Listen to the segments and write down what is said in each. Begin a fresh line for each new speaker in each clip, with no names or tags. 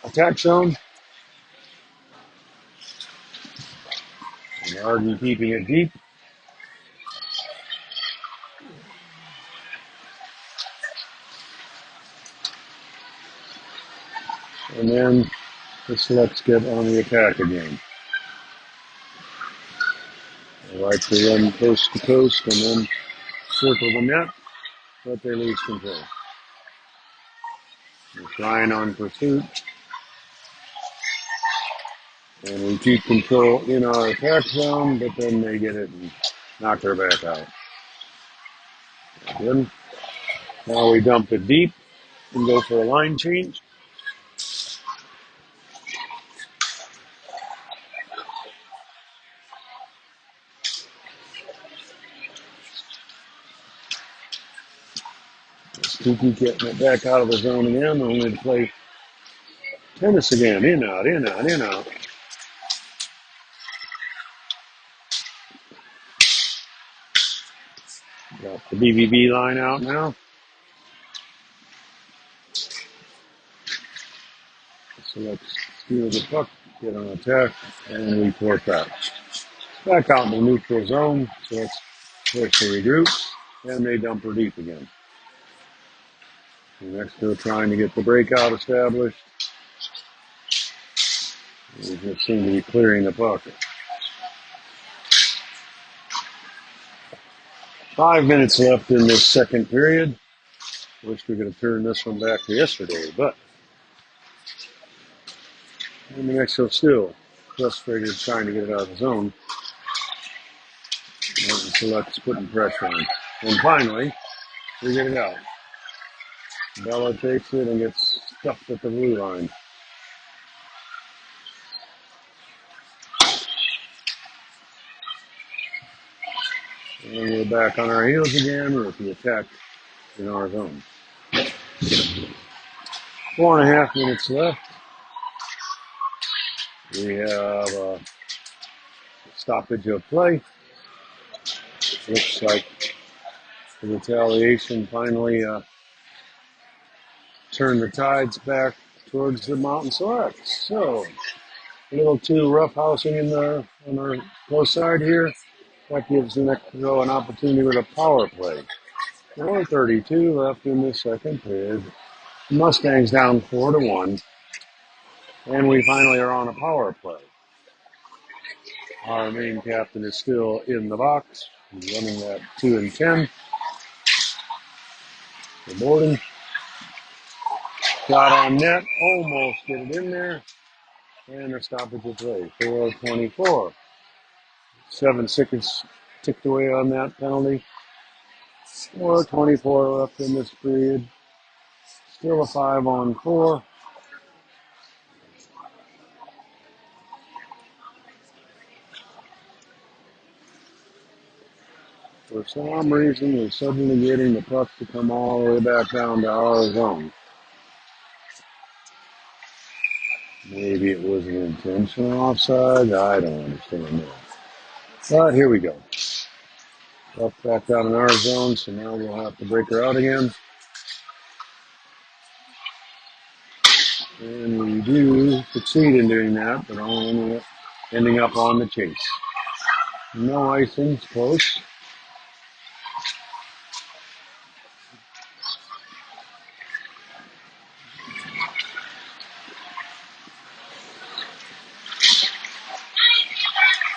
attack zone. And Arden keeping it deep. And then the selects get on the attack again. They like to run coast to coast and then circle the net, but they lose control. They're trying on pursuit, and we keep control in our attack zone, but then they get it and knock her back out. Good. Now we dump it deep and go for a line change. Spooky getting it back out of the zone again, only to play tennis again. In, out, in, out, in, out. Got the BBB line out now. So let's steal the puck, get on attack, and we port that. Back out in the neutral zone, so let's force the regroup, and they dump her deep again. And next they're trying to get the breakout established. We just seem to be clearing the puck. 5 minutes left in this second period. Wish we could have turned this one back to yesterday, but New Mexico still frustrated trying to get it out of the zone. Martin Select's putting pressure on. And finally, we get it out. Bella takes it and gets stuffed at the blue line. And we're back on our heels again with the attack in our zone. 4.5 minutes left. We have a stoppage of play. Looks like the retaliation finally turned the tides back towards the Mountain Selects. So, a little too roughhousing on our close side here. That gives New Mexico an opportunity with a power play. 4:32 left in the second period. Mustangs down 4-1. And we finally are on a power play. Our main captain is still in the box. He's running that 2 and 10. The boarding. Shot on net. Almost get it in there. And a stoppage of play. 4:24. 7 seconds ticked away on that penalty. 4:24 left in this period. Still a 5-on-4. For some reason, we're suddenly getting the puck to come all the way back down to our zone. Maybe it was an intentional offside. I don't understand that. But here we go. Puck back down in our zone, so now we'll have to break her out again. And we do succeed in doing that, but only ending up on the chase. No icing, close.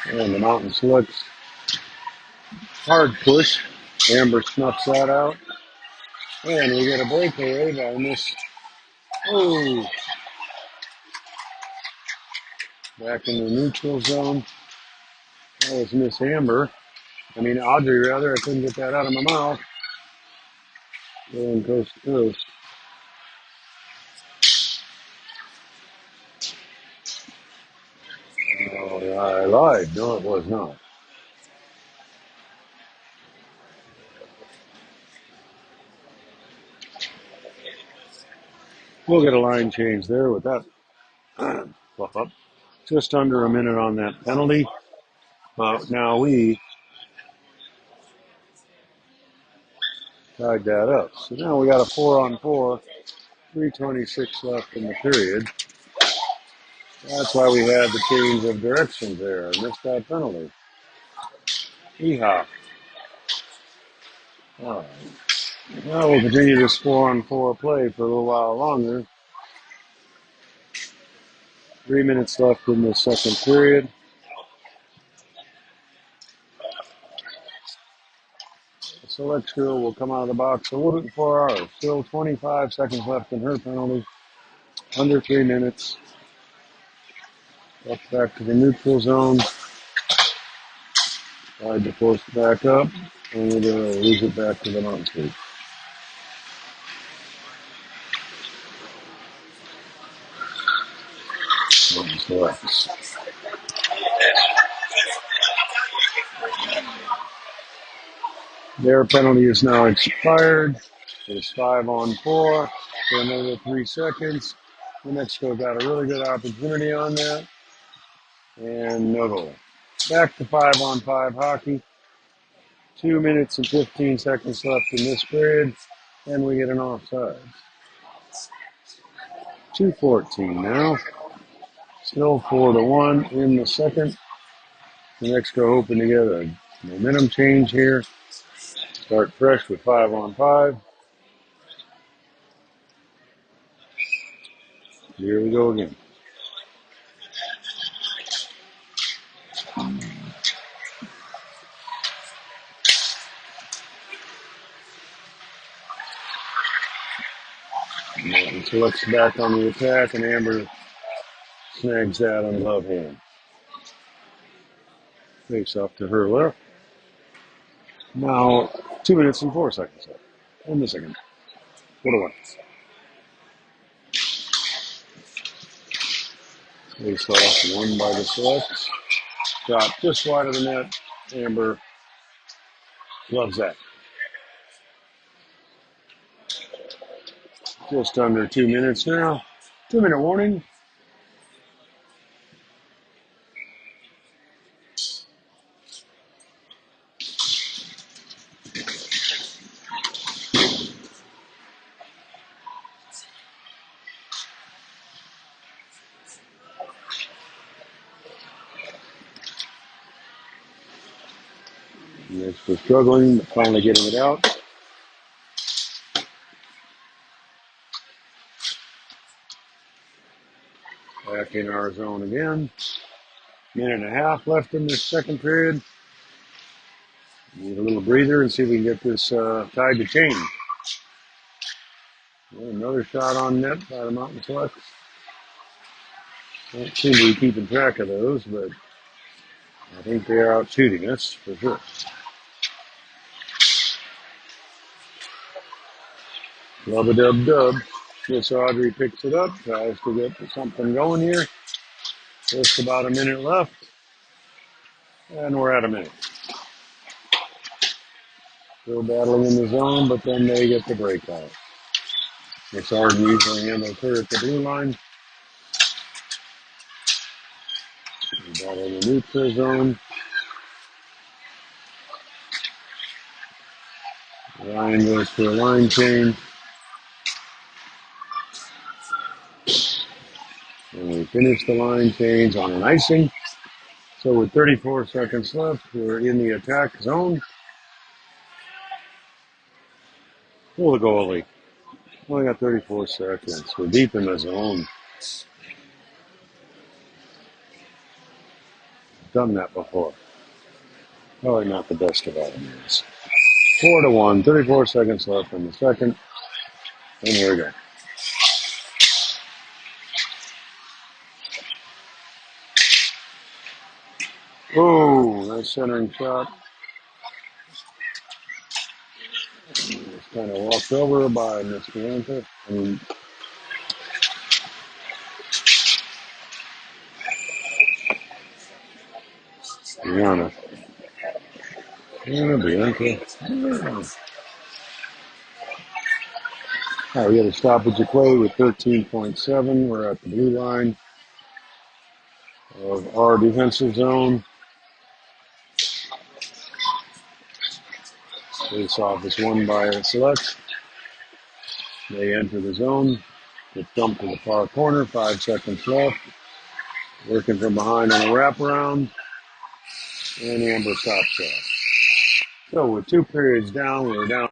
And the Mountain Slugs. Hard push. Amber snuffs that out. And we get a breakaway by Miss. Oh. Back in the neutral zone. That was Miss Amber. Audrey rather. I couldn't get that out of my mouth. Going coast to coast. Oh, I lied. No, it was not. We'll get a line change there with that fluff up. Just under a minute on that penalty. But now we tied that up. So now we got a 4-on-4. 3:26 left in the period. That's why we had the change of directions there. I missed that penalty. Yeehaw. All right. Now we'll continue this 4-on-4 play for a little while longer. 3 minutes left in the second period. The select girl will come out of the box for ours. Still 25 seconds left in her penalty. Under 3 minutes. Up back to the neutral zone. Tried to force it back up. Only to lose it back to the mountain street. Mountain selects. Their penalty is now expired. It's 5-on-4 for another 3 seconds. New Mexico got a really good opportunity on that. And no goal. Back to 5-on-5 hockey. 2 minutes and 15 seconds left in this period. And we get an offside. 2:14 now. Still 4-1 in the second. New Mexico hoping to get a momentum change here. Start fresh with 5-on-5. Here we go again. Martin selects back on the attack, and Amber snags that on the left hand. Face off to her left. Now 2 minutes and 4 seconds left in the second. 4-1. Face off, won by the selects. Shot just wide of the net. Amber loves that. Just under 2 minutes now. 2-minute warning. Next, we're struggling, but finally getting it out. Back in our zone again. Minute and a half left in this second period. Need a little breather and see if we can get this tied to chain. Well, another shot on net by the Mountain Selects. Don't seem to be keeping track of those, but I think they are out shooting us for sure. Lub-a-dub-dub. Miss Audrey picks it up, tries to get something going here. Just about a minute left, and we're at a minute. Still battling in the zone, but then they get the breakout. Miss Arden usually handles her at the blue line. We battle in the neutral zone. Ryan goes for a line change. And we finish the line change on an icing. So with 34 seconds left, we're in the attack zone. Pull the goalie. Only got 34 seconds. We're deep in the zone. Done that before. Probably not the best of ideas. 4-1, 34 seconds left in the second. And here we go. Oh, nice centering shot. Just kind of walked over by Miss Bianca. Bianca. All right, we had a stoppage of play with 13.7. We're at the blue line of our defensive zone. Face off is won by a select. They enter the zone. Get dumped to the far corner. 5 seconds left. Working from behind on a wraparound, and Amber stops that. So with 2 periods down, we're down.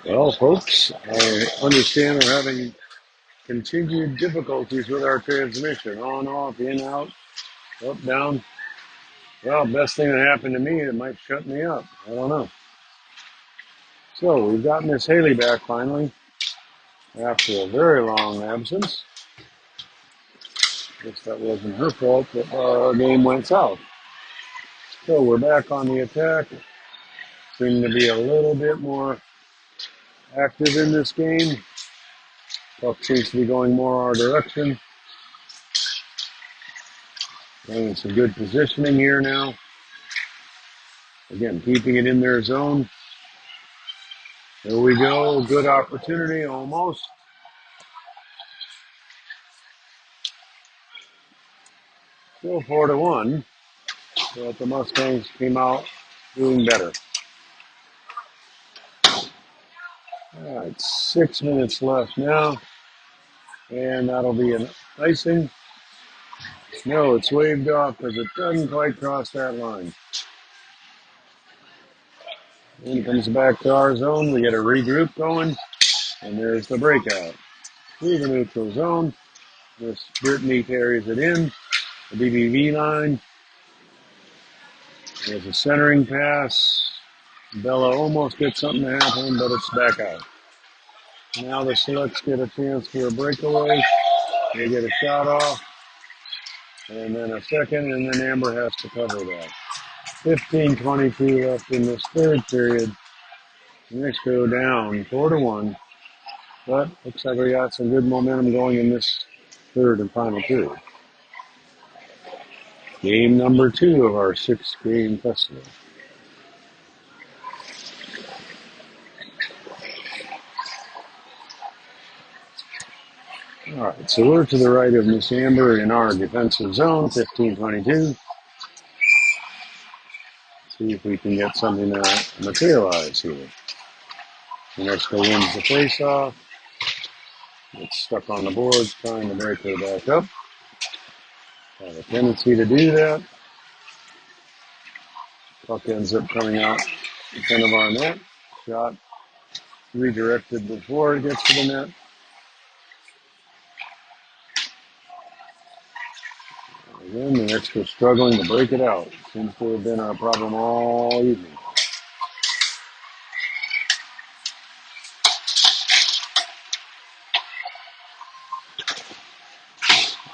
Well, folks, I understand we're having continued difficulties with our transmission. On, off, in, out, up, down. Well, best thing that happened to me, it might shut me up. I don't know. So we've got Miss Haley back finally after a very long absence. Guess that wasn't her fault, but our game went south. So we're back on the attack. Seem to be a little bit more active in this game. Puck seems to be going more our direction. Playing some good positioning here now. Again, keeping it in their zone. There we go. Good opportunity, almost. Still 4-1. But the Mustangs came out doing better. All right, 6 minutes left now. And that'll be an icing. No, it's waved off because it doesn't quite cross that line. Then it comes back to our zone. We get a regroup going. And there's the breakout. Through the neutral zone. This Brittany carries it in. The BBV line. There's a centering pass. Bella almost gets something to happen, but it's back out. Now the Selects get a chance for a breakaway. They get a shot off. And then a second, and then Amber has to cover that. 15:22 left in this third period. Next go down 4-1. But looks like we got some good momentum going in this third and final period. Game number 2 of our 6-game festival. All right, so we're to the right of Miss Amber in our defensive zone, 15:22. See if we can get something to materialize here. Mexico wins the face-off. It's stuck on the boards, trying to break her back up. Have a tendency to do that. Puck ends up coming out in front of our net. Shot redirected before it gets to the net. Again, the Knicks were struggling to break it out. Seems to have been our problem all evening.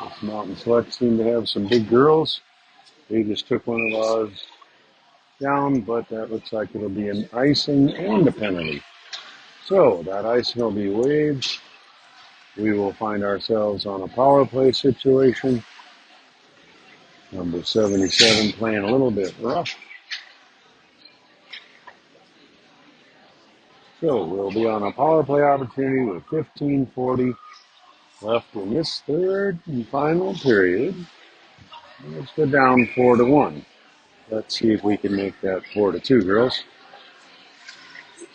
This Mountain Select seem to have some big girls. They just took one of ours down, but that looks like it'll be an icing and a penalty. So that icing will be waived. We will find ourselves on a power play situation. Number 77 playing a little bit rough. So we'll be on a power play opportunity with 15:40 left in this third and final period. Let's go down 4-1. Let's see if we can make that 4-2, girls.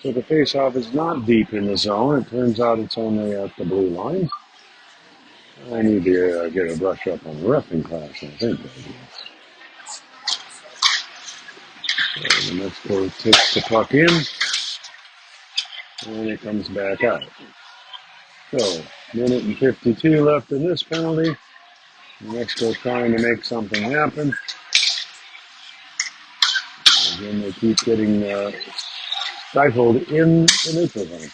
So the face-off is not deep in the zone. It turns out it's only at the blue line. I need to get a brush up on the reffing class, I think. So the next goal takes the puck in, and it comes back out. So, minute and 52 left in this penalty. The next goal trying to make something happen. Again, they keep getting stifled in the neutral zone.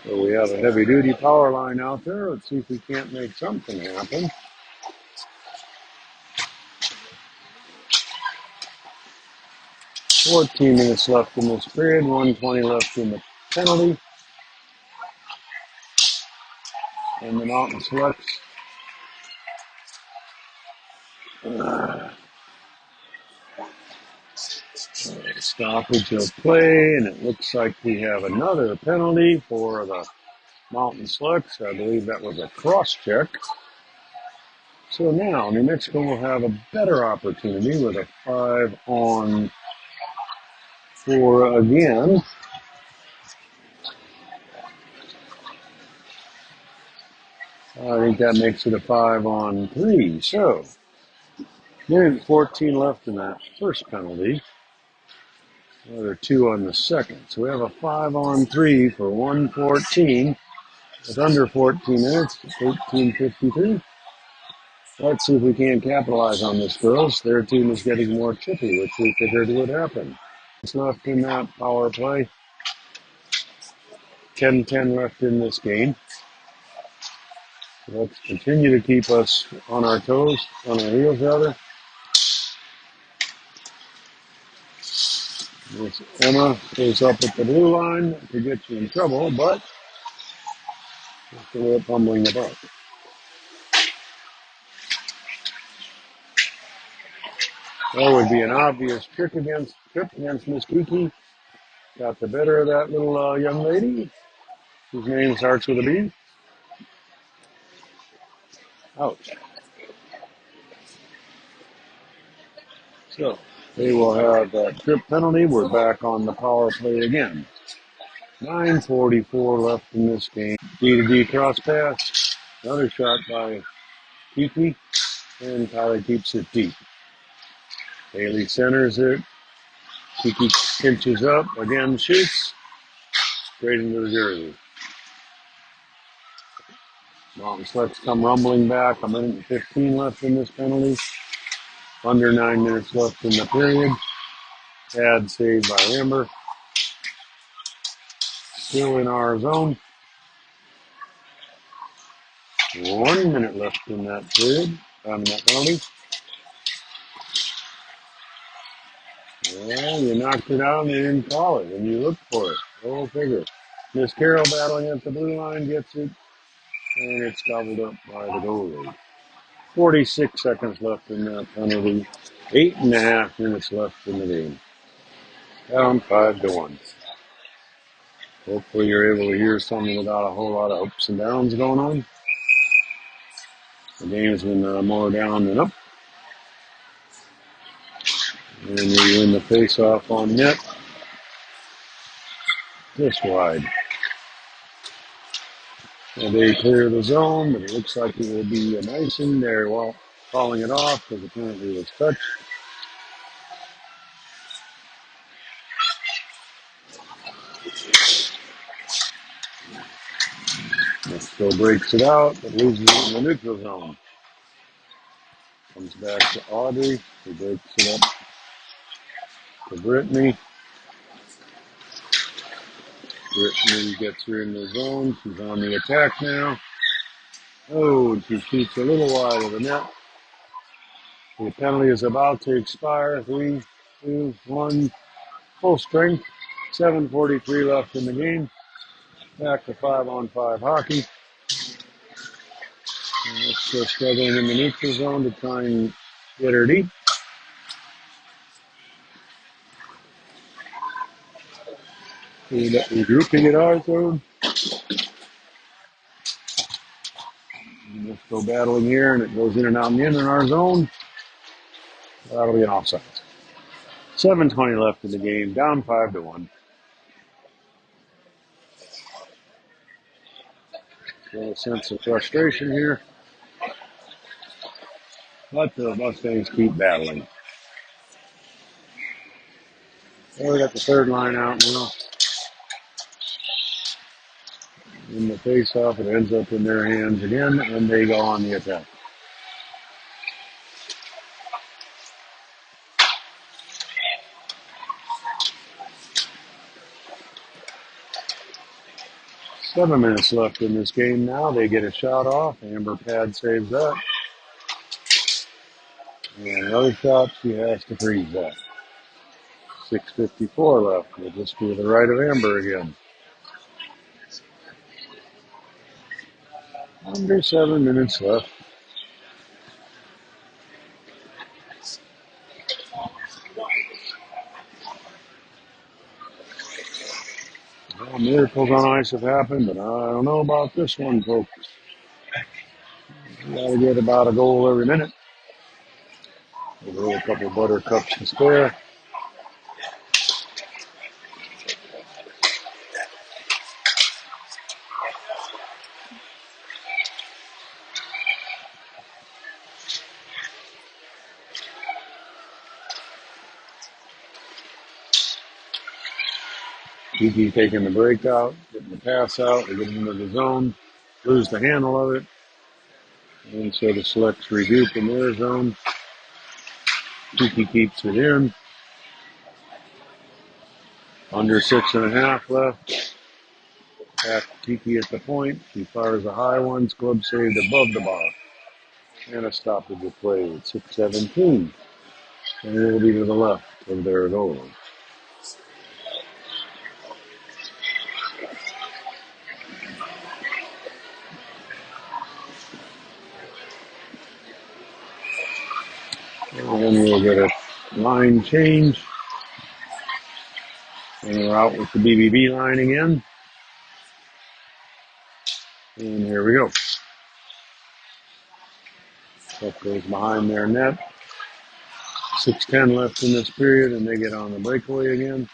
So we have a heavy-duty power line out there. Let's see if we can't make something happen. 14 minutes left in this period, 1:20 left in the penalty. And the Mountain Selects stoppage of play, and it looks like we have another penalty for the Mountain Selects. I believe that was a cross-check. So now New Mexico will have a better opportunity with a 5-on-4 again. I think that makes it a 5-on-3. So, minute 14 left in that first penalty. Another 2 on the second. So we have a 5-on-3 for 1:14. With under 14 minutes, 13:53. Let's see if we can capitalize on this, girls. Their team is getting more chippy, which we figured would happen. It's left in that power play. 10-10 left in this game. So let's continue to keep us on our toes, on our heels rather. This Emma is up at the blue line to get you in trouble, but it's a little fumbling the puck. That would be an obvious trip against Miss Kiki. Got the better of that little young lady, whose name starts with a B. Ouch. So they will have that trip penalty. We're back on the power play again. 9:44 left in this game. D-to-D cross pass. Another shot by Kiki, and Tyler keeps it deep. Haley centers it. Kiki pinches up, again shoots, straight into the jersey. Mountain Selects come rumbling back. A minute and 15 left in this penalty. Under 9 minutes left in the period. Bad save by Amber. Still in our zone. 1 minute left in that period. That penalty. Well, you knocked it out and you didn't call it, and you looked for it. Go figure. Miss Carroll battling at the blue line gets it, and it's gobbled up by the goalie. 46 seconds left in that penalty. 8.5 minutes left in the game. Down 5-1. Hopefully you're able to hear something without a whole lot of ups and downs going on. The game's been more down than up. And we win the face-off on net. Just wide. And they clear the zone, but it looks like it will be an icing. They're calling it off because apparently it was touched. Mexico breaks it out, but loses it in the neutral zone. Comes back to Audrey. He breaks it up to Brittany. Brittany gets her in the zone. She's on the attack now. Oh, and she shoots a little wide of the net. The penalty is about to expire. 3, 2, 1. Full strength. 7:43 left in the game. Back to 5-on-5 hockey. And it's still struggling in the neutral zone to try and get her deep. Regrouping at our zone. Let's go battling here, and it goes in and out and in our zone. That'll be an offside. 7:20 left in the game, down 5-1. Still a sense of frustration here, but the Mustangs keep battling. Well, we got the third line out now. In the face-off, it ends up in their hands again, and they go on the attack. Seven minutes left in this game now. They get a shot off. Amber Pad saves that. And another shot, she has to freeze that. 6:54 left. We'll just be the right of Amber again. Under 7 minutes left. Well, miracles on ice have happened, but I don't know about this one, folks. You gotta get about a goal every minute. We'll a couple buttercups to spare. Kiki taking the break out, getting the pass out, they get into the zone, lose the handle of it, and so the selects regroup in their zone. Kiki keeps it in. Under 6.5 left. Back to Kiki at the point. She fires a high one, club saved above the bar. And a stoppage of play at 6:17. And it'll be to the left of their goal. And then we'll get a line change. And we're out with the BBB line again. And here we go. Puck goes behind their net. 6:10 left in this period, and they get on the breakaway again.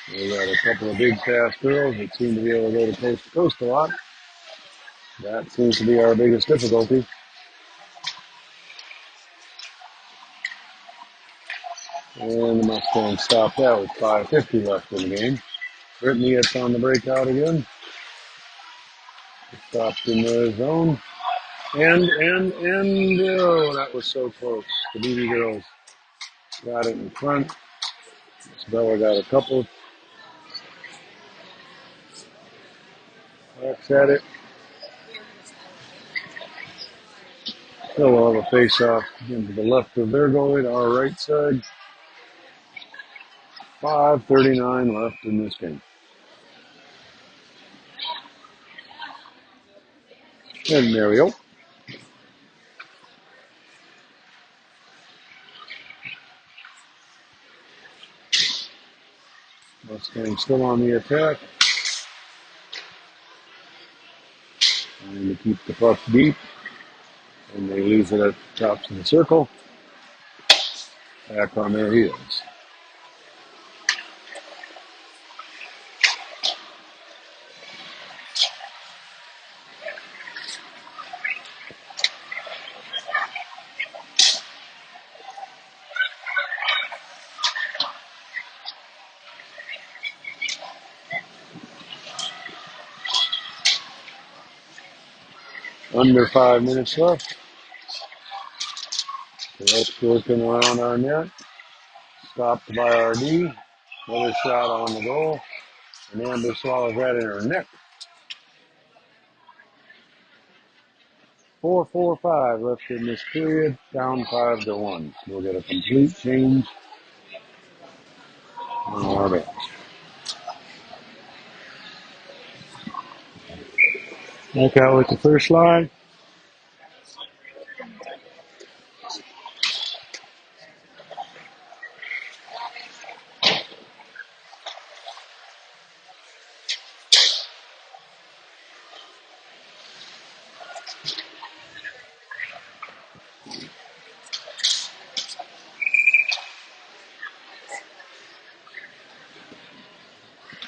We got a couple of big fast girls that seem to be able to go to coast a lot. That seems to be our biggest difficulty. And the Mustangs stop that with 5:50 left in the game. Brittany gets on the breakout again. Stopped in the zone. And, oh, that was so close. The BB girls got it in front. Bella got a couple whacks at it. So we'll have a face-off into the left of their goalie to our right side. 5:39 left in this game. And there we go. Mustangs still on the attack. And to keep the puck deep. And they lose it at the tops of the circle. Back on their heels. Under 5 minutes left. That's working around our net. Stopped by RD. Another shot on the goal. And Amber swallows that in her neck. 4:45 left in this period. Down 5-1. We'll get a complete change on our bench. Back out with the first line.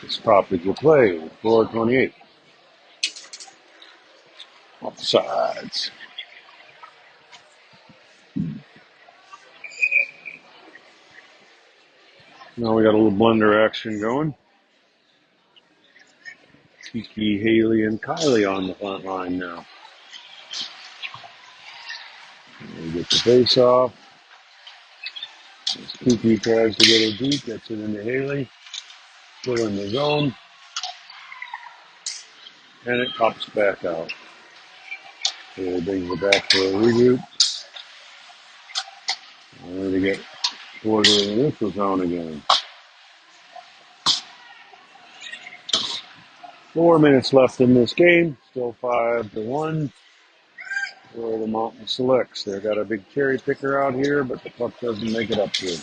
Stoppage of play. 4:28. Offsides. Now we got a little blender action going. Kiki, Haley, and Kylie on the front line now. We get the face off. Kiki tries to get it deep, gets it into Haley. Still in the zone. And it pops back out. Haley brings it back for a regroup. And they get toward the neutral zone again. 4 minutes left in this game. Still 5-1. For the Mountain Selects. They've got a big cherry picker out here, but the puck doesn't make it up to him.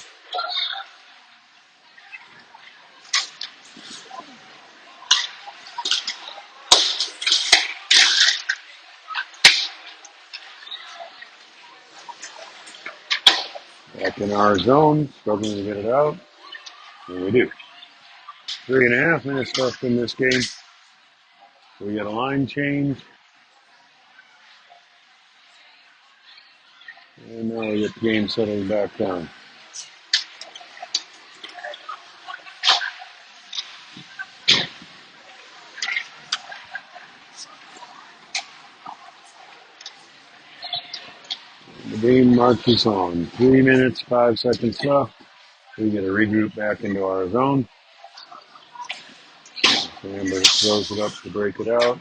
Back in our zone, struggling to get it out. And we do. 3.5 minutes left in this game. So we get a line change. And now we get the game settled back down. The game marches on. 3 minutes, 5 seconds left. We get a regroup back into our zone. Amber throws it up to break it out.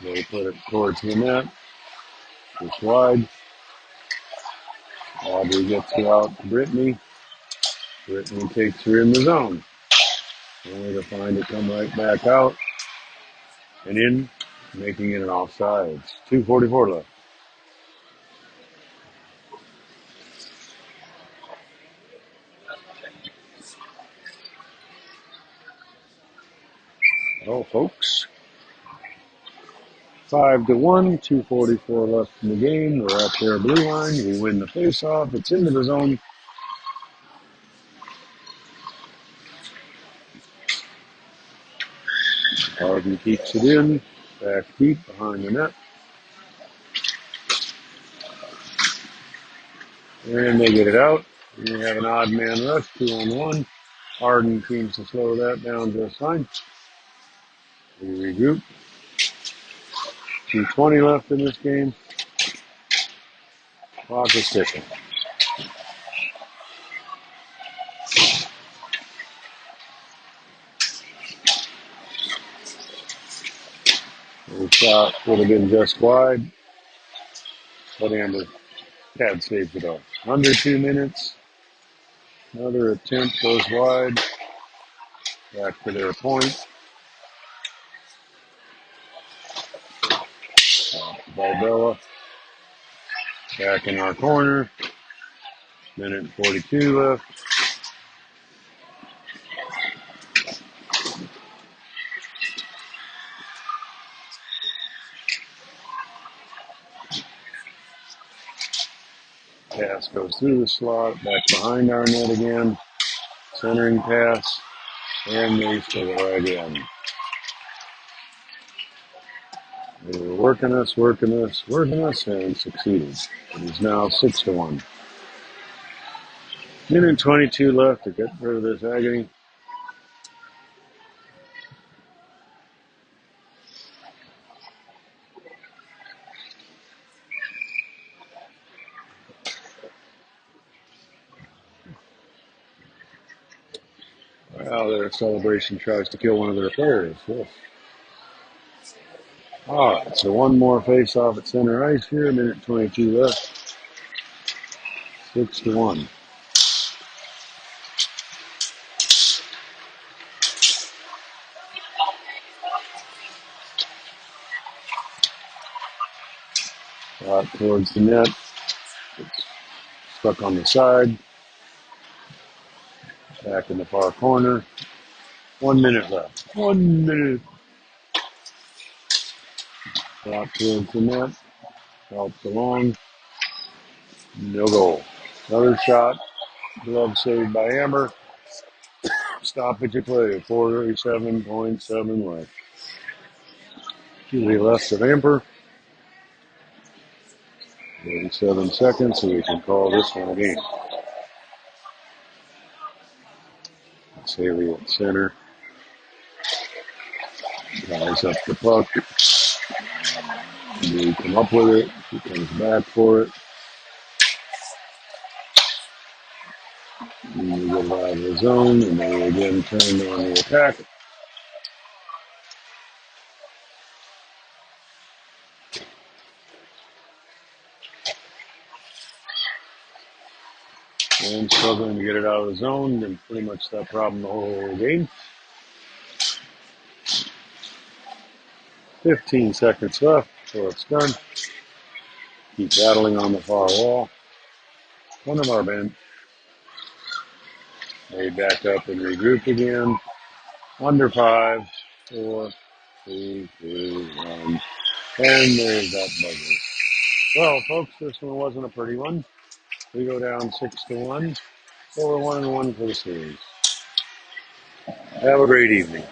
They put it towards the net. Just wide. Audrey gets it out to Brittany. Brittany takes her in the zone. Only to find it come right back out and in, making it an offsides. 2:44 left. Well, folks, 5-1, 2:44 left in the game. We're at their blue line. We win the face-off. It's into the zone. Harden keeps it in. Back deep behind the net. And they get it out. We have an odd man rush, 2-on-1. Harden seems to slow that down just fine. We regroup. 2:20 left in this game. Clock is ticking. The shot would have been just wide, but Amber had saved it up. Under 2 minutes. Another attempt goes wide. Back to their point. By Bella. Back in our corner. Minute and 42 left. Pass goes through the slot. Back behind our net again. Centering pass. And they score again. They were working us, and succeeded. It is now 6-1. Minute 22 left to get rid of this agony. Well, their celebration tries to kill one of their players. Yes. All right, so one more face-off at center ice here. Minute 22 left. 6-1. Out towards the net. It's stuck on the side. Back in the far corner. 1 minute left. 1 minute. Out towards the net. Helped along. No goal. Another shot. Glove saved by Amber. Stoppage of play. 47.7 left. To the left of Amber. 37 seconds, so we can call this one a game. Haley at center. Ties up the puck. They come up with it. She comes back for it. And we get it out of the zone, and then we again turn on the attack. And struggling to get it out of the zone, and pretty much that problem the whole game. 15 seconds left, so it's done. Keep battling on the far wall. One of our men. They back up and regroup again. Under 5, 4, 3, 2, 1. And there's that buzzer. Well, folks, this one wasn't a pretty one. We go down 6-1. So we're 1-1 for the series. Have a great evening.